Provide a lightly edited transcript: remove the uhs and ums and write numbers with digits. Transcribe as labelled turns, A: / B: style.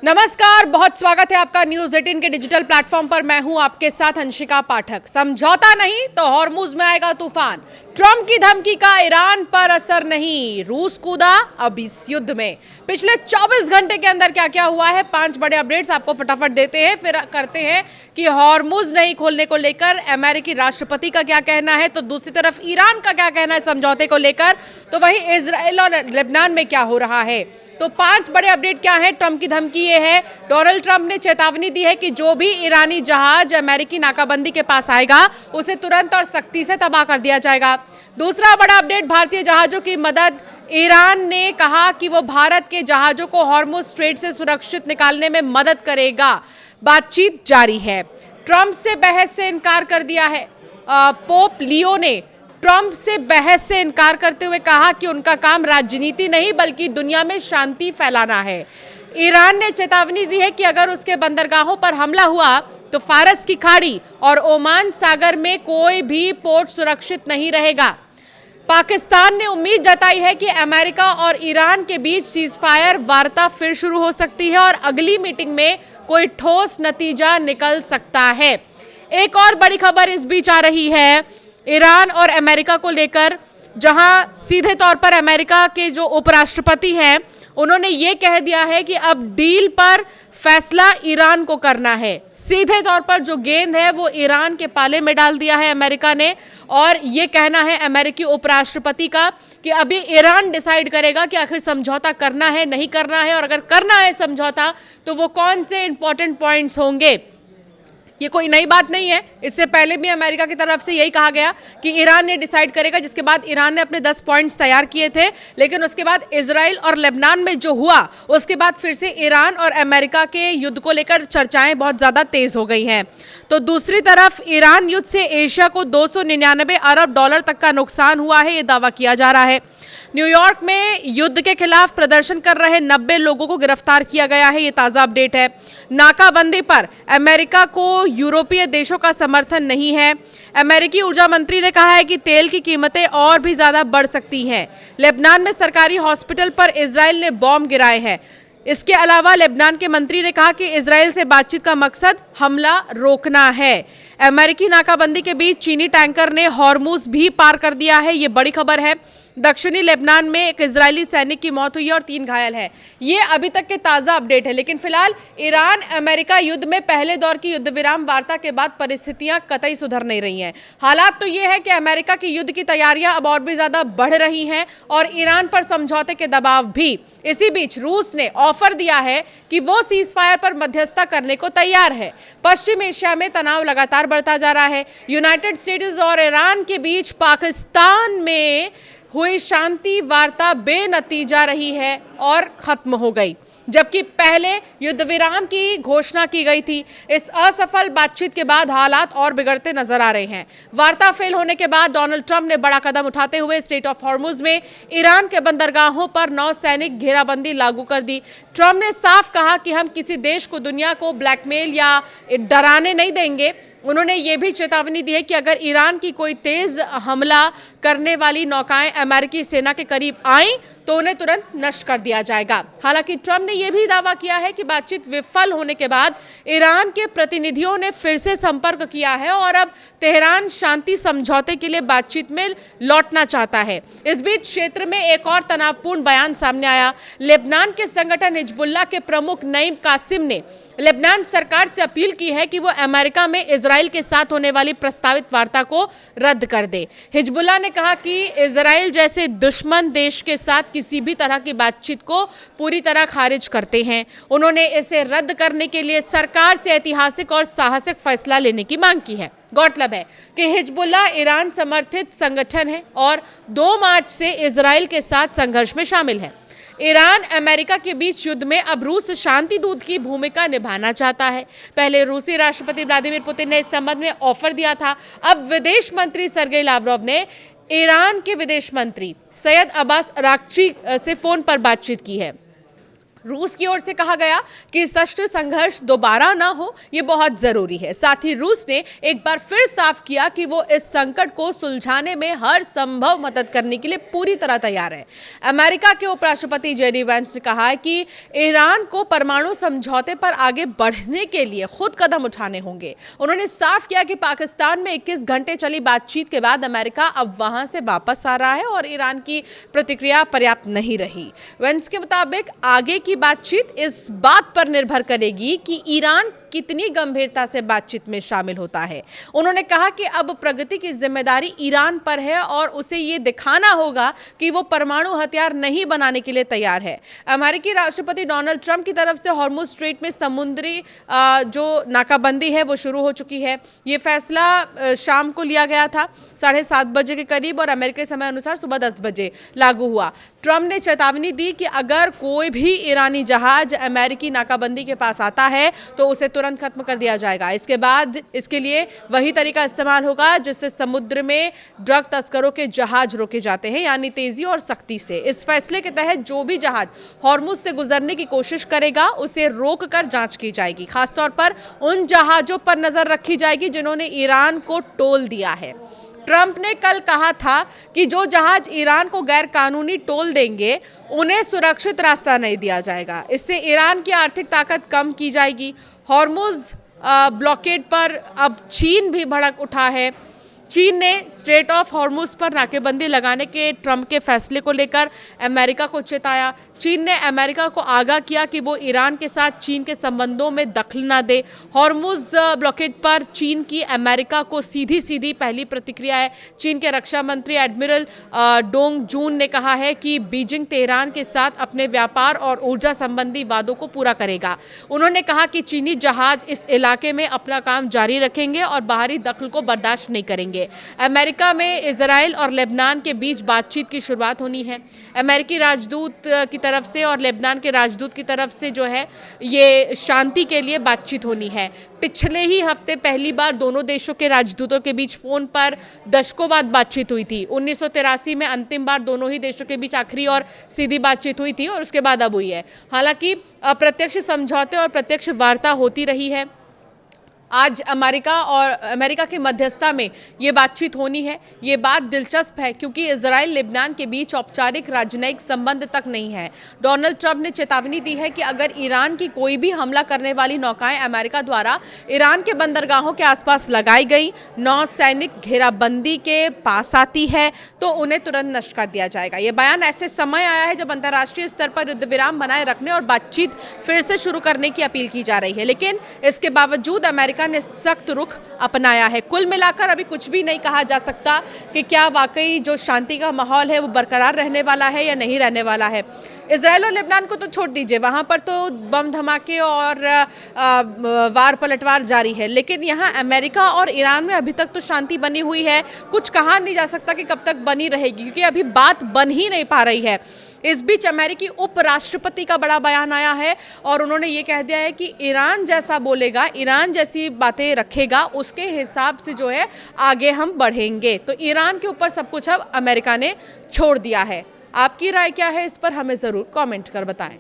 A: नमस्कार, बहुत स्वागत है आपका न्यूज 18 के डिजिटल प्लेटफॉर्म पर। मैं हूं आपके साथ अंशिका पाठक। समझौता नहीं तो हॉर्मुज में आएगा तूफान। ट्रंप की धमकी का ईरान पर असर नहीं, रूस कूदा अब इस युद्ध में। पिछले 24 घंटे के अंदर क्या क्या हुआ है, 5 बड़े अपडेट्स आपको फटाफट देते हैं, फिर करते हैं कि हॉर्मुज नहीं खोलने को लेकर अमेरिकी राष्ट्रपति का क्या कहना है, तो दूसरी तरफ ईरान का क्या कहना है समझौते को लेकर, तो वहीं इजराइल और लेबनान में क्या हो रहा है। तो 5 बड़े अपडेट क्या है। ट्रंप की धमकी ये है, डोनाल्ड ट्रंप ने चेतावनी दी है कि जो भी ईरानी जहाज अमेरिकी नाकाबंदी के पास आएगा उसे तुरंत और सख्ती से तबाह कर दिया जाएगा। दूसरा बड़ा अपडेट, भारतीय जहाजों की मदद। ईरान ने कहा कि वो भारत के जहाजों को हॉर्मुज स्ट्रेट से सुरक्षित निकालने में मदद करेगा। बातचीत जारी है। ट्रंप से बहस से इनकार कर दिया है। पोप लियो ने ट्रंप से बहस से इनकार करते हुए कहा कि उनका काम राजनीति नहीं बल्कि दुनिया में शांति फैलाना है। ईरान ने चेतावनी दी है कि अगर उसके बंदरगाहों पर हमला हुआ तो फारस की खाड़ी और ओमान सागर में कोई भी पोर्ट सुरक्षित नहीं रहेगा। पाकिस्तान ने उम्मीद जताई है कि अमेरिका और ईरान के बीच सीजफायर वार्ता फिर शुरू हो सकती है और अगली मीटिंग में कोई ठोस नतीजा निकल सकता है। एक और बड़ी खबर इस बीच आ रही है ईरान और अमेरिका को लेकर, जहां सीधे तौर पर अमेरिका के जो उपराष्ट्रपति हैं उन्होंने ये कह दिया है कि अब डील पर फैसला ईरान को करना है। सीधे तौर पर जो गेंद है वो ईरान के पाले में डाल दिया है अमेरिका ने, और ये कहना है अमेरिकी उपराष्ट्रपति का कि अभी ईरान डिसाइड करेगा कि आखिर समझौता करना है नहीं करना है, और अगर करना है समझौता तो वो कौन से इंपॉर्टेंट पॉइंट्स होंगे। ये कोई नई बात नहीं है, इससे पहले भी अमेरिका की तरफ से यही कहा गया कि ईरान ने डिसाइड करेगा, जिसके बाद ईरान ने अपने 10 पॉइंट्स तैयार किए थे। लेकिन उसके बाद इजराइल और लेबनान में जो हुआ उसके बाद फिर से ईरान और अमेरिका के युद्ध को लेकर चर्चाएं बहुत ज़्यादा तेज हो गई हैं। तो दूसरी तरफ ईरान युद्ध से एशिया को 299 अरब डॉलर तक का नुकसान हुआ है, ये दावा किया जा रहा है। न्यूयॉर्क में युद्ध के खिलाफ प्रदर्शन कर रहे 90 लोगों को गिरफ्तार किया गया है, ये ताज़ा अपडेट है। नाकाबंदी पर अमेरिका को यूरोपीय देशों का समर्थन नहीं है। अमेरिकी ऊर्जा मंत्री ने कहा है कि तेल की कीमतें और भी ज़्यादा बढ़ सकती हैं। लेबनान में सरकारी हॉस्पिटल पर इजराइल ने बॉम्ब गिराए हैं। इसके अलावा लेबनान के मंत्री ने कहा कि इजराइल से बातचीत का मकसद हमला रोकना है। अमेरिकी नाकाबंदी के बीच चीनी टैंकर ने हॉर्मुज भी पार कर दिया है, ये बड़ी खबर है। दक्षिणी लेबनान में एक इजरायली सैनिक की मौत हुई है और 3 घायल हैं। ये अभी तक के ताज़ा अपडेट है। लेकिन फिलहाल ईरान अमेरिका युद्ध में पहले दौर की युद्ध विराम वार्ता के बाद परिस्थितियां कतई सुधर नहीं रही हैं। हालात तो ये है कि अमेरिका की युद्ध की तैयारियां अब और भी ज़्यादा बढ़ रही हैं और ईरान पर समझौते के दबाव भी। इसी बीच रूस ने ऑफर दिया है कि वो सीज फायर पर मध्यस्थता करने को तैयार है। पश्चिम एशिया में तनाव लगातार बढ़ता जा रहा है। यूनाइटेड स्टेट्स और ईरान के बीच पाकिस्तान में हुई शांति वार्ता बेनतीजा रही है और खत्म हो गई, जबकि पहले युद्ध विराम की घोषणा की गई थी। इस असफल बातचीत के बाद हालात और बिगड़ते नजर आ रहे हैं। वार्ता फेल होने के बाद डोनाल्ड ट्रंप ने बड़ा कदम उठाते हुए स्ट्रेट ऑफ हॉर्मुज में ईरान के बंदरगाहों पर नौसैनिक घेराबंदी लागू कर दी। ट्रंप ने साफ कहा कि हम किसी देश को दुनिया को ब्लैकमेल या डराने नहीं देंगे। उन्होंने ये भी चेतावनी दी है कि अगर ईरान की कोई तेज हमला करने वाली नौकाएं अमेरिकी सेना के करीब आईं तो उन्हें तुरंत नष्ट कर दिया जाएगा। हालांकि ट्रंप ने यह भी दावा किया है कि बातचीत विफल होने के बाद ईरान के प्रतिनिधियों ने फिर से संपर्क किया है और अब तेहरान शांति समझौते के लिए बातचीत में लौटना चाहता है। इस बीच क्षेत्र में एक और तनावपूर्ण बयान सामने आया। लेबनान के संगठन हिजबुल्लाह के प्रमुख नईम कासिम ने लेबनान सरकार से अपील की है कि वो अमेरिका में इजराइल के साथ होने वाली प्रस्तावित वार्ता को रद्द कर दे। हिजबुल्लाह ने कहा कि इजराइल जैसे दुश्मन देश के साथ किसी भी तरह की बातचीत को पूरी तरह खारिज करते हैं। उन्होंने इसे रद्द करने के लिए सरकार से ऐतिहासिक और साहसिक फैसला लेने की मांग की है। गौरतलब है कि हिजबुल्लाह ईरान समर्थित संगठन है और 2 मार्च से इजराइल के साथ संघर्ष में शामिल है। ईरान अमेरिका के बीच युद्ध में अब रूस शांति दूत की भूमिका निभाना चाहता है। पहले रूसी राष्ट्रपति व्लादिमीर पुतिन ने इस संबंध में ऑफर दिया था। अब विदेश मंत्री सर्गेई लावरोव ने ईरान के विदेश मंत्री सैयद अब्बास अराक्ची से फोन पर बातचीत की है। रूस की ओर से कहा गया कि सशस्त्र संघर्ष दोबारा ना हो, ये बहुत जरूरी है। साथ ही रूस ने एक बार फिर साफ किया कि वो इस संकट को सुलझाने में हर संभव मदद करने के लिए पूरी तरह तैयार है। अमेरिका के उपराष्ट्रपति जेडी वेंस ने कहा है कि ईरान को परमाणु समझौते पर आगे बढ़ने के लिए खुद कदम उठाने होंगे। उन्होंने साफ किया कि पाकिस्तान में 21 घंटे चली बातचीत के बाद अमेरिका अब वहां से वापस आ रहा है और ईरान की प्रतिक्रिया पर्याप्त नहीं रही। वेंस के मुताबिक आगे की बातचीत इस बात पर निर्भर करेगी कि ईरान कितनी गंभीरता से बातचीत में शामिल होता है। उन्होंने कहा कि अब प्रगति की जिम्मेदारी ईरान पर है और उसे ये दिखाना होगा कि वो परमाणु हथियार नहीं बनाने के लिए तैयार है। अमेरिकी राष्ट्रपति डोनाल्ड ट्रंप की तरफ से हॉर्मुज स्ट्रेट में समुद्री जो नाकाबंदी है वो शुरू हो चुकी है। ये फैसला शाम को लिया गया था 7:30 बजे के करीब और अमेरिकी समय अनुसार सुबह 10 बजे लागू हुआ। ट्रंप ने चेतावनी दी कि अगर कोई भी ईरानी जहाज अमेरिकी नाकाबंदी के पास आता है तो उसे तुरंत खत्म कर दिया जाएगा। इसके बाद इसके लिए वही तरीका इस्तेमाल होगा जिससे समुद्र में ड्रग तस्करों के जहाज रोके जाते हैं, यानी तेजी और सख्ती से। इस फैसले के तहत जो भी जहाज हॉर्मुज से गुजरने की कोशिश करेगा उसे रोककर जांच की जाएगी। खासतौर पर उन जहाजों पर नजर रखी जाएगी जिन्होंने ईरान को टोल दिया है। ट्रंप ने कल कहा था कि जो जहाज ईरान को गैर कानूनी टोल देंगे उन्हें सुरक्षित रास्ता नहीं दिया जाएगा। इससे ईरान की आर्थिक ताकत कम की जाएगी। हॉर्मुज ब्लॉकेड पर अब चीन भी भड़क उठा है। चीन ने स्ट्रेट ऑफ हॉर्मुज पर नाकेबंदी लगाने के ट्रंप के फैसले को लेकर अमेरिका को चेताया। चीन ने अमेरिका को आगाह किया कि वो ईरान के साथ चीन के संबंधों में दखल न दे। हॉर्मुज ब्लॉकेड पर चीन की अमेरिका को सीधी पहली प्रतिक्रिया है। चीन के रक्षा मंत्री एडमिरल डोंग जून ने कहा है कि बीजिंग तेहरान के साथ अपने व्यापार और ऊर्जा संबंधी वादों को पूरा करेगा। उन्होंने कहा कि चीनी जहाज इस इलाके में अपना काम जारी रखेंगे और बाहरी दखल को बर्दाश्त नहीं करेंगे। अमेरिका में इजराइल और लेबनान के बीच बातचीत की शुरुआत होनी है। अमेरिकी राजदूत की तरफ से और लेबनान के राजदूत की तरफ से जो है ये शांति के लिए बातचीत होनी है। पिछले ही हफ्ते पहली बार दोनों देशों के राजदूतों के बीच फोन पर दशकों बाद बातचीत हुई थी। 1983 में अंतिम बार दोनों ही देशों के बीच आखिरी और सीधी बातचीत हुई थी और उसके बाद अब हुई है। हालांकि अप्रत्यक्ष समझौते और प्रत्यक्ष वार्ता होती रही है। आज अमेरिका के मध्यस्थता में ये बातचीत होनी है। ये बात दिलचस्प है क्योंकि इजराइल लेबनान के बीच औपचारिक राजनयिक संबंध तक नहीं है। डोनाल्ड ट्रंप ने चेतावनी दी है कि अगर ईरान की कोई भी हमला करने वाली नौकाएं अमेरिका द्वारा ईरान के बंदरगाहों के आसपास लगाई गई नौसैनिक घेराबंदी के पास आती है तो उन्हें तुरंत नष्ट कर दिया जाएगा। ये बयान ऐसे समय आया है जब अंतर्राष्ट्रीय स्तर पर युद्ध विराम बनाए रखने और बातचीत फिर से शुरू करने की अपील की जा रही है, लेकिन इसके बावजूद अमेरिका ने सख्त रुख अपनाया है। कुल मिलाकर अभी कुछ भी नहीं कहा जा सकता कि क्या वाकई जो शांति का माहौल है वो बरकरार रहने वाला है या नहीं रहने वाला है। इजराइल और लेबनान को तो छोड़ दीजिए, वहां पर तो बम धमाके और वार पलटवार जारी है, लेकिन यहाँ अमेरिका और ईरान में अभी तक तो शांति बनी हुई है। कुछ कहा नहीं जा सकता कि कब तक बनी रहेगी क्योंकि अभी बात बन ही नहीं पा रही है। इस बीच अमेरिकी उपराष्ट्रपति का बड़ा बयान आया है और उन्होंने ये कह दिया है कि ईरान जैसा बोलेगा, ईरान जैसी बातें रखेगा, उसके हिसाब से जो है आगे हम बढ़ेंगे। तो ईरान के ऊपर सब कुछ अब अमेरिका ने छोड़ दिया है। आपकी राय क्या है इस पर हमें ज़रूर कमेंट कर बताएं।